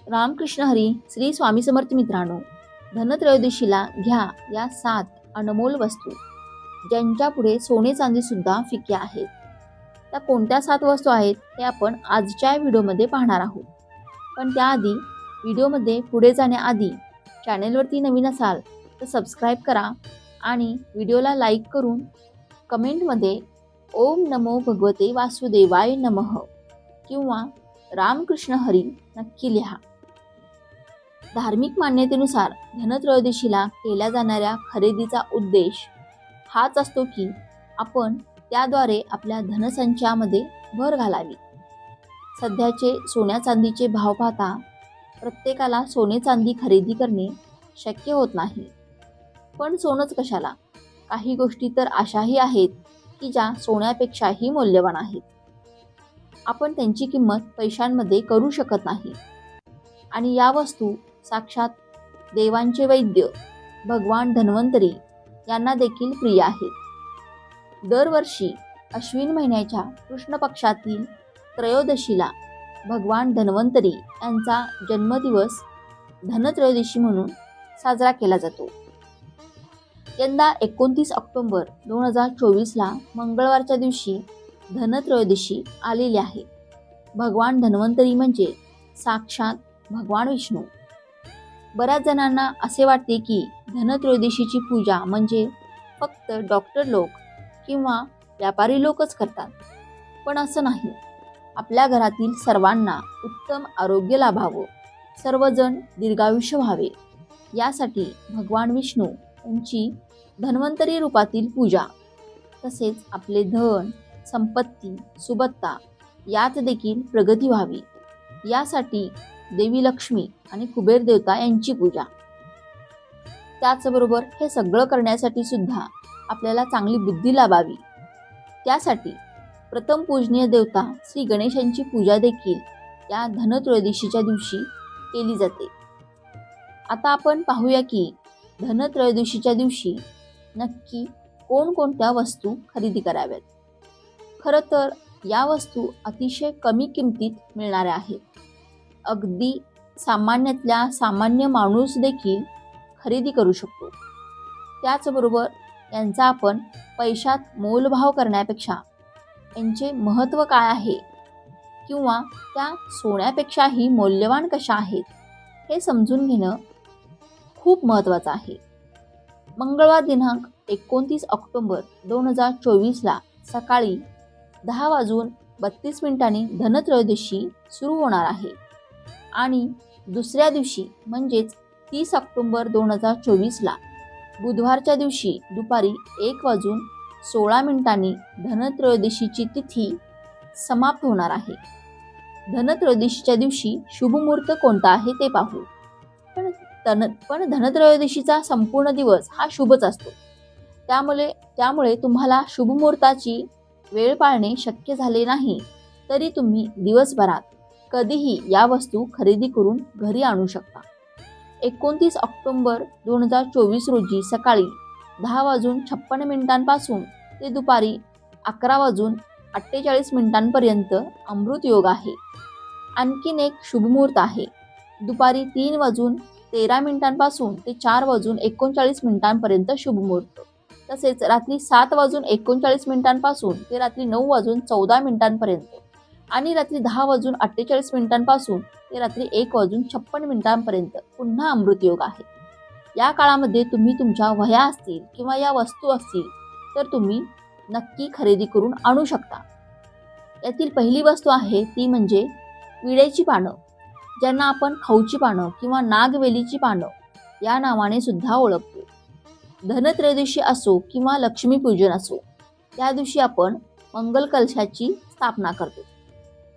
रामकृष्ण हरी. श्री स्वामी समर्थ मित्रांनो, धनत्रयोदशीला घ्या या 7 अनमोल वस्तू ज्यांच्या पुढे सोने चांदी सुद्धा फिके आहेत. त्या कोणत्या 7 वस्तू आहेत हे आपण आजच्या व्हिडिओमध्ये पाहणार आहोत. पण त्याआधी व्हिडिओमध्ये पुढे जाण्याआधी चॅनेलवरती नवीन असाल तर सबस्क्राईब करा आणि व्हिडिओला लाईक करून कमेंटमध्ये ओम नमो भगवते वासुदेवाय नमः किंवा रामकृष्ण हरी नक्की लिहा. धार्मिक मान्यतेनुसार धनत्रयोदशीला केल्या जाणाऱ्या खरेदीचा उद्देश हाच असतो की आपण त्याद्वारे आपल्या धनसंचयामध्ये भर घालावी. सध्याचे सोन्या चांदीचे भाव पाहता प्रत्येकाला सोने चांदी खरेदी करणे शक्य होत नाही. पण सोनंच कशाला, काही गोष्टी तर अशाही आहेत की ज्या सोन्यापेक्षाही मौल्यवान आहेत. आपण त्यांची किंमत पैशांमध्ये करू शकत नाही. आणि या वस्तू साक्षात देवांचे वैद्य भगवान धन्वंतरी यांना देखील प्रिय आहेत. दरवर्षी अश्विन महिन्याच्या कृष्ण पक्षातील त्रयोदशीला भगवान धन्वंतरी यांचा जन्मदिवस धनत्रयोदशी म्हणून साजरा केला जातो. यंदा 29 ऑक्टोबर 2024ला मंगळवारच्या दिवशी धनत्रयोदशी आलेली आहे. भगवान धन्वंतरी म्हणजे साक्षात भगवान विष्णू. बऱ्याच जणांना असे वाटते की धनत्रयोदशीची पूजा म्हणजे फक्त डॉक्टर लोक किंवा व्यापारी लोकच करतात. पण असं नाही. आपल्या घरातील सर्वांना उत्तम आरोग्य लाभावं, सर्वजण दीर्घायुष्य व्हावे यासाठी भगवान विष्णू यांची धन्वंतरी रूपातील पूजा, तसेच आपले धन संपत्ती सुबत्ता यात देखील प्रगती व्हावी यासाठी देवी लक्ष्मी आणि कुबेर देवता यांची पूजा. त्याचबरोबर हे सगळं करण्यासाठी सुद्धा आपल्याला चांगली बुद्धी लाभावी. त्यासाठी प्रथम पूजनीय देवता श्री गणेशांची पूजा देखील या धनत्रयोदशीच्या दिवशी केली जाते. आता आपण पाहूया की धनत्रयोदशीच्या दिवशी नक्की कोणकोणत्या वस्तू खरेदी कराव्यात. खरं तर या वस्तू अतिशय कमी किमतीत मिळणाऱ्या आहेत. अगदी सामान्यातल्या सामान्य माणूस देखील खरेदी करू शकतो. त्याचबरोबर यांचा आपण पैशात मोलभाव करण्यापेक्षा यांचे महत्त्व काय आहे किंवा त्या सोन्यापेक्षाही मौल्यवान कशा आहेत हे समजून घेणं खूप महत्त्वाचं आहे. मंगळवार दिनांक 29 ऑक्टोबर 2024ला सकाळी 10:32 धनत्रयोदशी सुरू होणार आहे आणि दुसऱ्या दिवशी म्हणजेच 30 ऑक्टोबर 2024ला बुधवारच्या दिवशी दुपारी 1:16 धनत्रयोदशीची तिथी समाप्त होणार आहे. धनत्रयोदशीच्या दिवशी शुभमुहूर्त कोणता आहे ते पाहू. पण धनत्रयोदशीचा संपूर्ण दिवस हा शुभच असतो. त्यामुळे तुम्हाला शुभमुहूर्ताची वेळ पाळणे शक्य झाले नाही तरी तुम्ही दिवसभरात कधीही या वस्तू खरेदी करून घरी आणू शकता. 29 ऑक्टोबर 2024 रोजी सकाळी 10:56 ते दुपारी 11:48 अमृत योग आहे. आणखीन एक शुभमुहूर्त आहे. दुपारी 3:13 ते 4:39 शुभमुहूर्त. तसेच रात्री 7:39 ते रात्री 9:14 आणि रात्री 10:48 ते रात्री 1:56 पुन्हा अमृत योग आहे. या काळामध्ये तुम्ही तुमच्या वह्या असतील किंवा या वस्तू असतील तर तुम्ही नक्की खरेदी करून आणू शकता. यातील पहिली वस्तू आहे ती म्हणजे विड्याची पानं, ज्यांना आपण खाऊची पानं किंवा नागवेलीची पानं या नावाने सुद्धा ओळखतो. धनत्रयोदशी असो किंवा लक्ष्मीपूजन असो, त्या दिवशी आपण मंगल कलशाची स्थापना करतो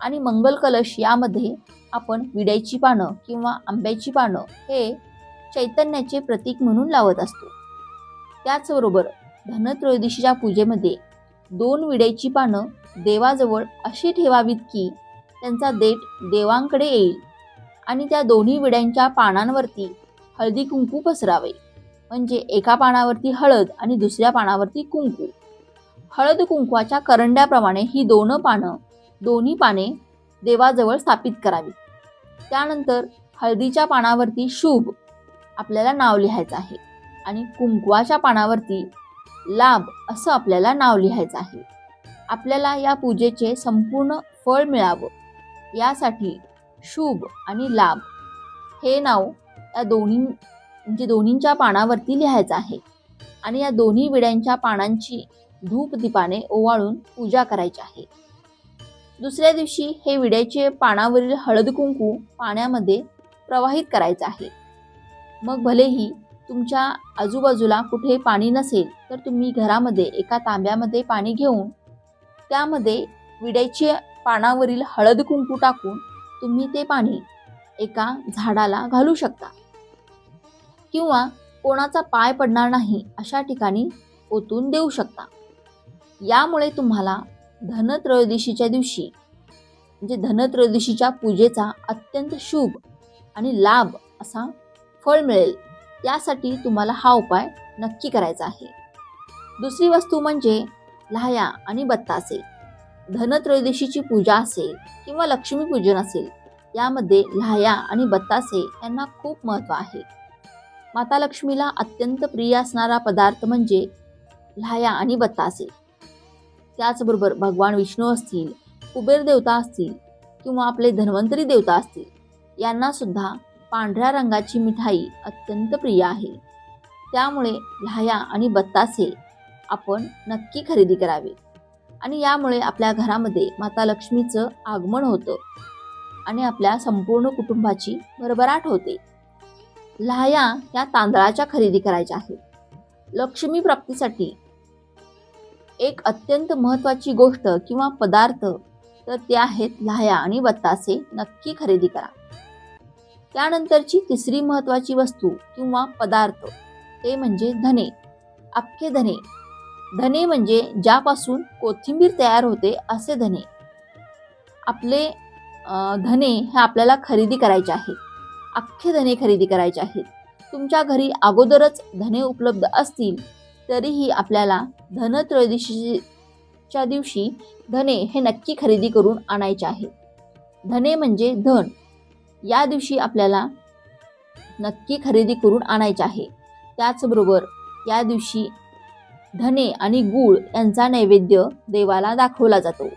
आणि मंगल कलश यामध्ये आपण विड्याची पानं किंवा आंब्याची पानं हे चैतन्याचे प्रतीक म्हणून लावत असतो. त्याचबरोबर धनत्रयोदशीच्या पूजेमध्ये 2 विड्याची पानं देवाजवळ अशी ठेवावीत की त्यांचा देठ देवांकडे येईल आणि त्या दोन्ही विड्यांच्या पानांवरती हळदी कुंकू पसरावे. म्हणजे एका पानावरती हळद आणि दुसऱ्या पानावरती कुंकू. हळद कुंकवाच्या करंड्याप्रमाणे ही दोन्ही पाने देवाजवळ स्थापित करावी. त्यानंतर हळदीच्या पानावरती शुभ आपल्याला नाव लिहायचं आहे आणि कुंकवाच्या पानावरती लाभ असं आपल्याला नाव लिहायचं आहे. आपल्याला या पूजेचे संपूर्ण फळ मिळावं यासाठी शुभ आणि लाभ हे नाव या दोन्हींच्या पानावरती लिहायचं आहे आणि या दोन्ही विड्यांच्या पानांची धूप दीपाने ओवाळून पूजा करायची आहे. दुसऱ्या दिवशी हे विड्याचे पानावरील हळद कुंकू पाण्यामध्ये प्रवाहित करायचं आहे. मग भलेही तुमच्या आजूबाजूला कुठे पाणी नसेल तर तुम्ही घरामध्ये एका तांब्यामध्ये पाणी घेऊन त्यामध्ये विड्याच्या पानावरील हळद कुंकू टाकून तुम्ही ते पाणी एका झाडाला घालू शकता किंवा कोणाचा पाय पडणार नाही अशा ठिकाणी ओतून देऊ शकता. यामुळे तुम्हाला धनत्रयोदशीच्या दिवशी म्हणजे धनत्रयोदशीच्या पूजेचा अत्यंत शुभ आणि लाभ असा फळ मिळेल. यासाठी तुम्हाला हा उपाय नक्की करायचा आहे. दुसरी वस्तू म्हणजे लाह्या आणि बत्तासे. धनत्रयोदशीची पूजा असेल किंवा लक्ष्मीपूजन असेल यामध्ये लाह्या आणि बत्तासे यांना खूप महत्त्व आहे. माता लक्ष्मीला अत्यंत प्रिय असणारा पदार्थ म्हणजे लाह्या आणि बत्तासे. त्याचबरोबर भगवान विष्णू असतील, कुबेर देवता असतील किंवा आपले धन्वंतरी देवता असतील यांना सुद्धा पांढऱ्या रंगाची मिठाई अत्यंत प्रिय आहे. त्यामुळे लाह्या आणि बत्तासे आपण नक्की खरेदी करावे आणि यामुळे आपल्या घरामध्ये माता लक्ष्मीचं आगमन होतं आणि आपल्या संपूर्ण कुटुंबाची भरभराट होते. लाह्या या तांदळाच्या खरेदी करायच्या आहेत. लक्ष्मी प्राप्तीसाठी एक अत्यंत महत्त्वाची गोष्ट किंवा पदार्थ तर ते आहेत लाह्या आणि बत्तासे. नक्की खरेदी करा. त्यानंतरची तिसरी महत्त्वाची वस्तू किंवा पदार्थ ते म्हणजे धने. अख्खे धने. धने म्हणजे ज्यापासून कोथिंबीर तयार होते असे धने. आपले धने हे आपल्याला खरेदी करायचे आहेत. अख्खे धने खरेदी करायचे आहेत. तुमच्या घरी अगोदरच धने उपलब्ध असतील तरीही आपल्याला धनत्रयोदशीच्या दिवशी धने हे नक्की खरेदी करून आणायचे आहे. धने म्हणजे धन. या दिवशी आपल्याला नक्की खरेदी करून आणायचे आहे. त्याचबरोबर या दिवशी धने आणि गूळ यांचा नैवेद्य देवाला दाखवला जातो.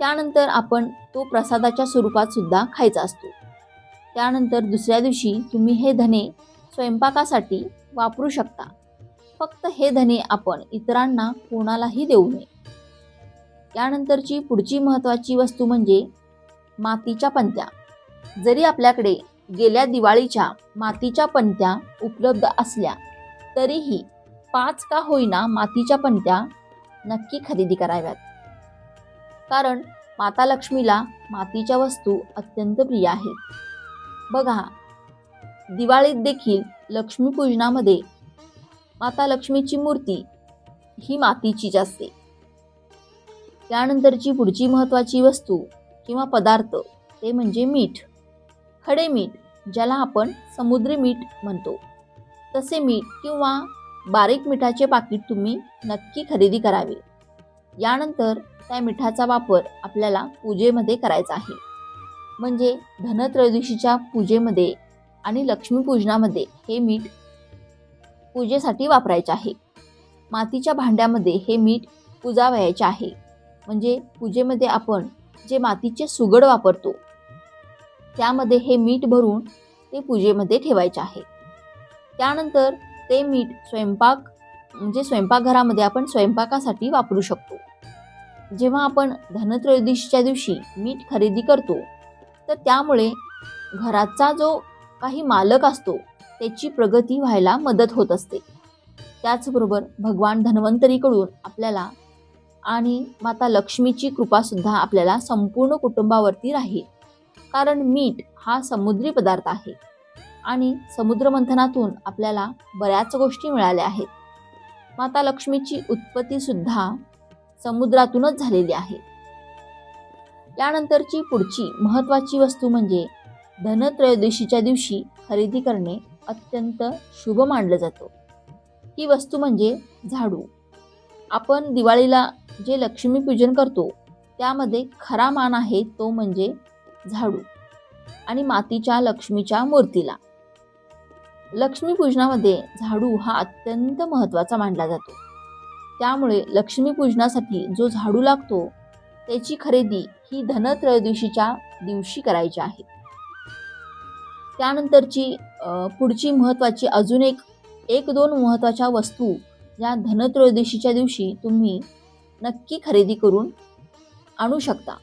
त्यानंतर आपण तो प्रसादाच्या स्वरूपात सुद्धा खायचा असतो. त्यानंतर दुसऱ्या दिवशी तुम्ही हे धने स्वयंपाकासाठी वापरू शकता. फक्त हे धने आपण इतरांना कोणालाही देऊ नये. त्यानंतरची पुढची महत्त्वाची वस्तू म्हणजे मातीच्या पंत्या. जरी आपल्याकडे गेल्या दिवाळीच्या मातीच्या पंत्या उपलब्ध असल्या तरीही 5 का होईना मातीच्या पंत्या नक्की खरेदी कराव्यात. कारण माता लक्ष्मीला मातीच्या वस्तू अत्यंत प्रिय आहेत. बघा, दिवाळीत देखील लक्ष्मीपूजनामध्ये माता लक्ष्मीची मूर्ती ही मातीचीच असते. त्यानंतरची पुढची महत्त्वाची वस्तू किंवा पदार्थ ते म्हणजे मीठ. खडे मीठ, ज्याला आपण समुद्री मीठ म्हणतो, तसे मीठ किंवा बारीक मिठाचे पाकीट तुम्ही नक्की खरेदी करावे. यानंतर त्या मिठाचा वापर आपल्याला पूजेमध्ये करायचा आहे. म्हणजे धनत्रयोदशीच्या पूजेमध्ये आणि लक्ष्मीपूजनामध्ये हे मीठ पूजेसाठी वापरायचे आहे. मातीच्या भांड्यामध्ये हे मीठ पुजावयाचे आहे. म्हणजे पूजेमध्ये आपण जे मातीचे सुगड वापरतो त्यामध्ये हे मीठ भरून ते पूजेमध्ये ठेवायचे आहे. त्यानंतर ते मीठ स्वयंपाकघरामध्ये आपण स्वयंपाकासाठी वापरू शकतो. जेव्हा आपण धनत्रयोदशीच्या दिवशी मीठ खरेदी करतो तर त्यामुळे घराचा जो काही मालक असतो त्याची प्रगती व्हायला मदत होत असते. त्याचबरोबर भगवान धन्वंतरीकडून आपल्याला आणि माता लक्ष्मीची कृपासुद्धा आपल्याला संपूर्ण कुटुंबावरती राहील. कारण मीठ हा समुद्री पदार्थ आहे आणि समुद्रमंथनातून आपल्याला बऱ्याच गोष्टी मिळाल्या आहेत. माता लक्ष्मीची उत्पत्तीसुद्धा समुद्रातूनच झालेली आहे. त्यानंतरची पुढची महत्त्वाची वस्तू म्हणजे धनत्रयोदशीच्या दिवशी खरेदी करणे अत्यंत शुभ मानलं जातं. ही वस्तू म्हणजे झाडू. आपण दिवाळीला जे लक्ष्मीपूजन करतो त्यामध्ये खरा मान आहे तो म्हणजे झाडू. आणि मातीच्या लक्ष्मीच्या मूर्तीला. लक्ष्मीपूजनामध्ये झाडू हा अत्यंत महत्त्वाचा मानला जातो. त्यामुळे लक्ष्मीपूजनासाठी जो झाडू लागतो त्याची खरेदी ही धनत्रयोदशीच्या दिवशी करायची आहे. त्यानंतरची पुढची महत्त्वाची अजून एक दोन महत्त्वाच्या वस्तू या धनत्रयोदशीच्या दिवशी तुम्ही नक्की खरेदी करून आणू शकता.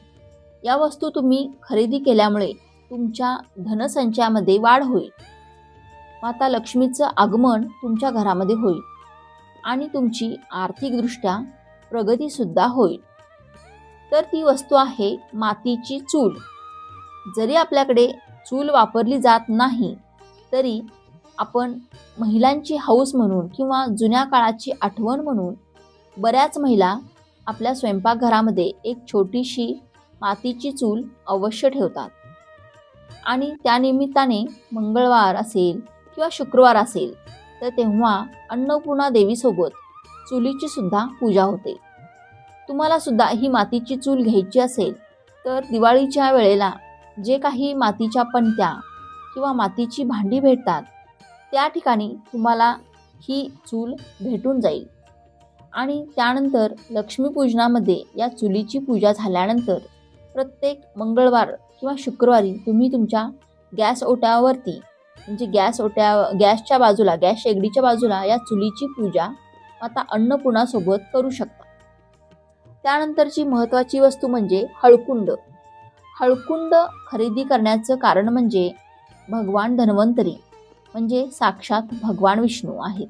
या वस्तू तुम्ही खरेदी केल्यामुळे तुमच्या धनसंचयामध्ये वाढ होईल. माता लक्ष्मीचं आगमन तुमच्या घरामध्ये होईल आणि तुमची आर्थिकदृष्ट्या प्रगतीसुद्धा होईल. तर ती वस्तू आहे मातीची चूल. जरी आपल्याकडे चूल वापरली जात नाही तरी आपण महिलांची हौस म्हणून किंवा जुन्या काळाची आठवण म्हणून बऱ्याच महिला आपल्या स्वयंपाकघरामध्ये एक छोटीशी मातीची चूल अवश्य ठेवतात. आणि त्यानिमित्ताने मंगळवार असेल किंवा शुक्रवार असेल तर तेव्हा अन्नपूर्णा देवीसोबत चुलीची सुद्धा पूजा होते. तुम्हाला सुद्धा ही मातीची चूल घ्यायची असेल तर दिवाळीच्या वेळेला जे काही मातीच्या पणत्या किंवा मातीची भांडी भेटतात त्या ठिकाणी तुम्हाला ही चूल भेटून जाईल. आणि त्यानंतर लक्ष्मीपूजनामध्ये या चुलीची पूजा झाल्यानंतर प्रत्येक मंगळवार किंवा शुक्रवारी तुम्ही तुमच्या गॅस ओट्यावरती म्हणजे गॅसच्या बाजूला गॅस शेगडीच्या बाजूला या चुलीची पूजा आता अन्नपूर्णासोबत करू शकता. त्यानंतरची महत्त्वाची वस्तू म्हणजे हळकुंड. हळकुंड खरेदी करण्याचं कारण म्हणजे भगवान धन्वंतरी म्हणजे साक्षात भगवान विष्णू आहेत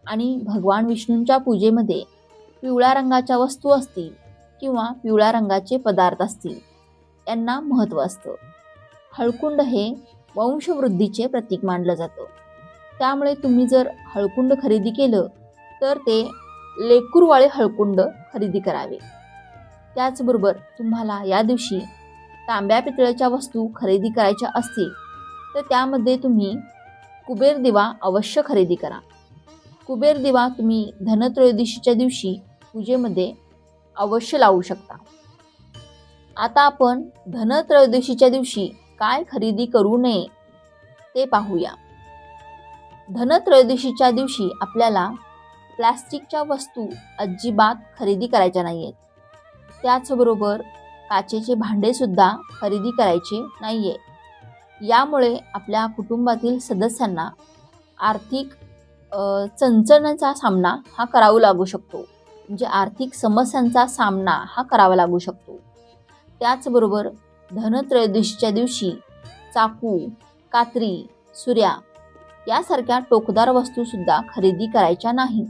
आणि भगवान विष्णूंच्या पूजेमध्ये पिवळ्या रंगाच्या वस्तू असतील किंवा पिवळ्या रंगाचे पदार्थ असतील यांना महत्त्व असतं. हळकुंड हे वंशवृद्धीचे प्रतीक मानलं जातं. त्यामुळे तुम्ही जर हळकुंड खरेदी केलं तर ते लेकूरवाळे हळकुंड खरेदी करावे. त्याचबरोबर तुम्हाला या दिवशी तांब्या पितळेच्या वस्तू खरेदी करायच्या असतील तर त्यामध्ये तुम्ही कुबेर दिवा अवश्य खरेदी करा. कुबेर दिवा तुम्ही धनत्रयोदशीच्या दिवशी पूजेमध्ये अवश्य लावू शकता. आता आपण धनत्रयोदशीच्या दिवशी काय खरेदी करू नये ते पाहूया. धनत्रयोदशीच्या दिवशी आपल्याला प्लॅस्टिकच्या वस्तू अजिबात खरेदी करायच्या नाही आहेत. त्याचबरोबर काचेचे भांडेसुद्धा खरेदी करायचे नाही आहे. यामुळे आपल्या कुटुंबातील सदस्यांना आर्थिक चणचणीचा सामना हा करावा लागू शकतो. म्हणजे आर्थिक समस्यांचा सामना हा करावा लागू शकतो. त्याचबरोबर धनत्रयोदशीच्या दिवशी चाकू, कात्री, सुऱ्या यासारख्या टोकदार वस्तूसुद्धा खरेदी करायच्या नाही.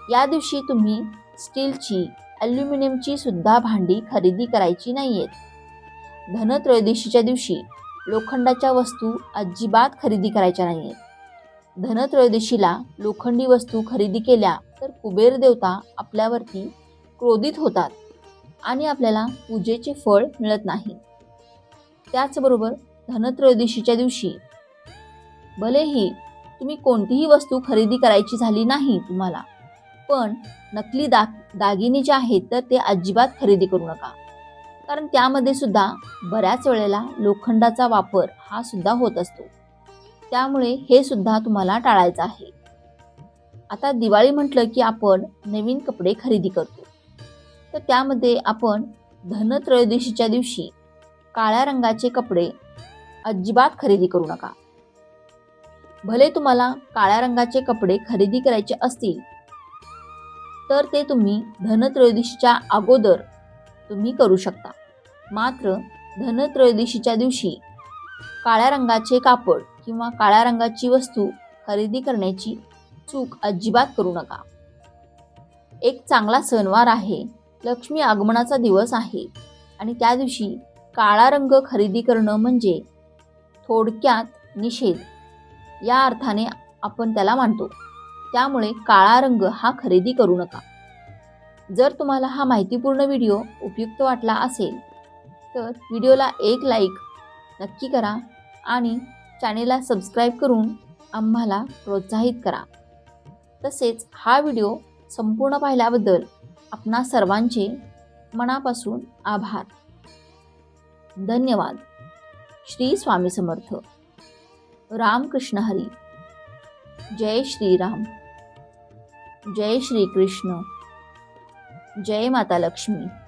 या दिवशी तुम्ही स्टीलची, ॲल्युमिनियमची सुद्धा भांडी खरेदी करायची नाही आहेत. धनत्रयोदशीच्या दिवशी लोखंडाच्या वस्तू अजिबात खरेदी करायच्या नाही आहेत. धनत्रयोदशीला लोखंडी वस्तू खरेदी केल्या तर कुबेर देवता आपल्यावरती क्रोधित होतात आणि आपल्याला पूजेचे फळ मिळत नाही. त्याचबरोबर धनत्रयोदशीच्या दिवशी भलेही तुम्ही कोणतीही वस्तू खरेदी करायची झाली नाही तुम्हाला, पण नकली दागिने जे आहेत तर ते अजिबात खरेदी करू नका. कारण त्यामध्ये सुद्धा बऱ्याच वेळेला लोखंडाचा वापर हा सुद्धा होत असतो. त्यामुळे हे सुद्धा तुम्हाला टाळायचं आहे. आता दिवाळी म्हटलं की आपण नवीन कपडे खरेदी करतो. तर त्यामध्ये आपण धनत्रयोदशीच्या दिवशी काळ्या रंगाचे कपडे अजिबात खरेदी करू नका. भले तुम्हाला काळ्या रंगाचे कपडे खरेदी करायचे असतील तर ते तुम्ही धनत्रयोदशीच्या अगोदर तुम्ही करू शकता. मात्र धनत्रयोदशीच्या दिवशी काळ्या रंगाचे कापड किंवा काळ्या रंगाची वस्तू खरेदी करण्याची चूक अजिबात करू नका. एक चांगला सणवार आहे, लक्ष्मी आगमनाचा दिवस आहे आणि त्या दिवशी काळा रंग खरेदी करणं म्हणजे थोडक्यात निषेध या अर्थाने आपण त्याला मानतो. त्यामुळे काळा रंग हा खरेदी करू नका. जर तुम्हाला हा माहितीपूर्ण व्हिडिओ उपयुक्त वाटला असेल तर व्हिडिओला एक लाईक नक्की करा आणि चॅनेलला सबस्क्राईब करून आम्हाला प्रोत्साहित करा. तसेच हा व्हिडिओ संपूर्ण पाहिल्याबद्दल आपणा सर्वांचे मनापासून आभार. धन्यवाद. श्री स्वामी समर्थ. रामकृष्ण हरी. जय श्रीराम. जय श्री कृष्ण. जय माता लक्ष्मी.